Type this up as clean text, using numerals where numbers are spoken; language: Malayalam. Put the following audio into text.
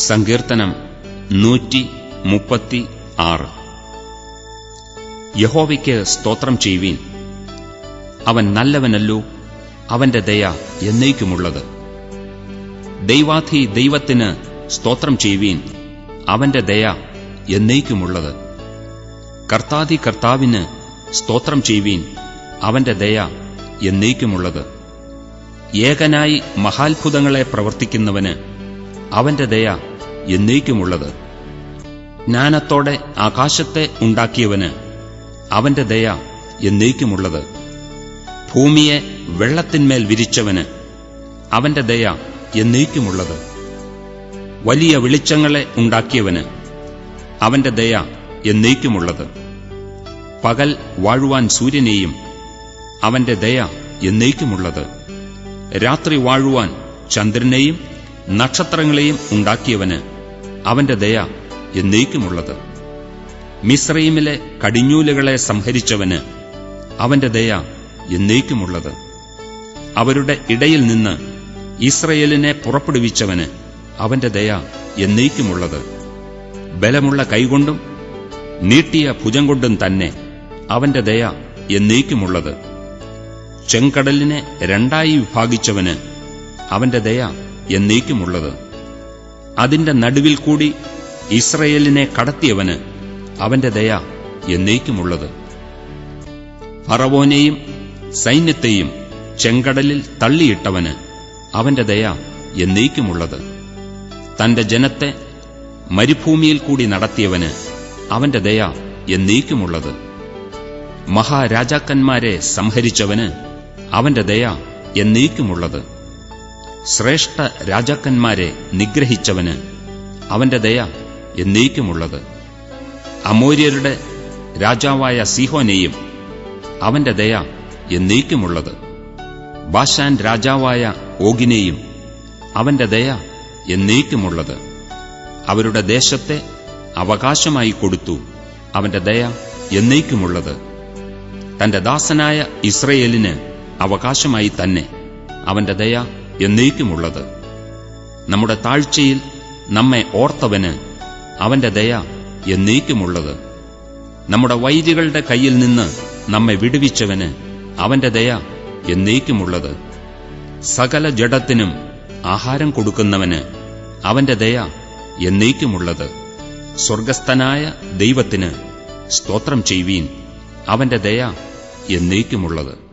സങ്കീർത്തനം 136. യഹോവയ്ക്ക് സ്തോത്രം ചെയ്യുവീൻ. അവൻ നല്ലവനല്ലോ, അവന്റെ ദയ എന്നേക്കുമുള്ളത്. ദൈവാധി ദൈവത്തിന് സ്തോത്രം ചെയ്യുവീൻ, അവന്റെ ദയ എന്നേക്കുമുള്ളത്. കർത്താധി കർത്താവിന് സ്തോത്രം ചെയ്യുവീൻ, അവന്റെ ദയ എന്നേക്കുമുള്ളത്. ഏകനായി മഹാത്ഭുതങ്ങളെ പ്രവർത്തിക്കുന്നവന് അവന്റെ ദയ എന്നേക്കുമുള്ളത്. ജ്ഞാനത്തോടെ ആകാശത്തെ ഉണ്ടാക്കിയവന് അവന്റെ ദയ എന്നേക്കുമുള്ളത്. ഭൂമിയെ വെള്ളത്തിന്മേൽ വിരിച്ചവന് അവന്റെ ദയ എന്നേക്കുമുള്ളത്. വലിയ വെളിച്ചങ്ങളെ ഉണ്ടാക്കിയവന് അവന്റെ ദയ എന്നേക്കുമുള്ളത്. പകൽ വാഴുവാൻ സൂര്യനെയും അവന്റെ ദയ എന്നേക്കുമുള്ളത്. രാത്രി വാഴുവാൻ ചന്ദ്രനെയും നക്ഷത്രങ്ങളെയും ഉണ്ടാക്കിയവന് അവന്റെ ദയ എന്നേക്കുമുള്ളത്. മിസ്രയീമിലെ കടിഞ്ഞൂലുകളെ സംഹരിച്ചവന് അവന്റെ ദയ എന്നേക്കുമുള്ളത്. അവരുടെ ഇടയിൽ നിന്ന് ഇസ്രയേലിനെ പുറപ്പെടുവിച്ചവന് അവന്റെ ദയ എന്നേക്കുമുള്ളത്. ബലമുള്ള കൈകൊണ്ടും നീട്ടിയ ഭുജം കൊണ്ടും തന്നെ അവന്റെ ദയ എന്നേക്കുമുള്ളത്. ചെങ്കടലിനെ രണ്ടായി വിഭാഗിച്ചവന് അവന്റെ ദയ എന്നേക്കുമുള്ളത്. അതിന്റെ നടുവിൽ കൂടി ഇസ്രയേലിനെ കടത്തിയവന് അവന്റെ ദയ എന്നേക്കുമുള്ളത്. ഫറവോനെയും സൈന്യത്തെയും ചെങ്കടലിൽ തള്ളിയിട്ടവന് അവന്റെ ദയ എന്നേക്കുമുള്ളത്. തന്റെ ജനത്തെ മരുഭൂമിയിൽ കൂടി നടത്തിയവന് അവന്റെ ദയ എന്നേക്കുമുള്ളത്. മഹാരാജാക്കന്മാരെ സംഹരിച്ചവന് അവന്റെ ദയ എന്നേക്കുമുള്ളത്. ശ്രേഷ്ഠ രാജാക്കന്മാരെ നിഗ്രഹിച്ചവന് അവന്റെ ദയ എന്നേക്കുമുള്ളത്. അമോര്യരുടെ രാജാവായ സീഹോനെയും അവന്റെ ദയ എന്നേക്കുമുള്ളത്. ബാശാൻ രാജാവായ ഓഗിനെയും അവന്റെ ദയ എന്നേക്കുമുള്ളത്. അവരുടെ ദേശത്തെ അവകാശമായി കൊടുത്തു, അവന്റെ ദയ എന്നേക്കുമുള്ളത്. തന്റെ ദാസനായ ഇസ്രയേലിന് അവകാശമായി തന്നെ അവന്റെ ദയ എന്നേക്കുമുള്ളത്. നമ്മുടെ താഴ്ചയിൽ നമ്മെ ഓർത്തവന് അവന്റെ ദയ എന്നേക്കുമുള്ളത്. നമ്മുടെ വൈരികളുടെ കയ്യിൽ നിന്ന് നമ്മെ വിടുവിച്ചവന് അവന്റെ ദയ എന്നേക്കുമുള്ളത്. സകല ജഡത്തിനും ആഹാരം കൊടുക്കുന്നവന് അവന്റെ ദയ എന്നേക്കുമുള്ളത്. സ്വർഗസ്ഥനായ ദൈവത്തിന് സ്തോത്രം ചെയ്യുവീൻ, അവന്റെ ദയ എന്നേക്കുമുള്ളത്.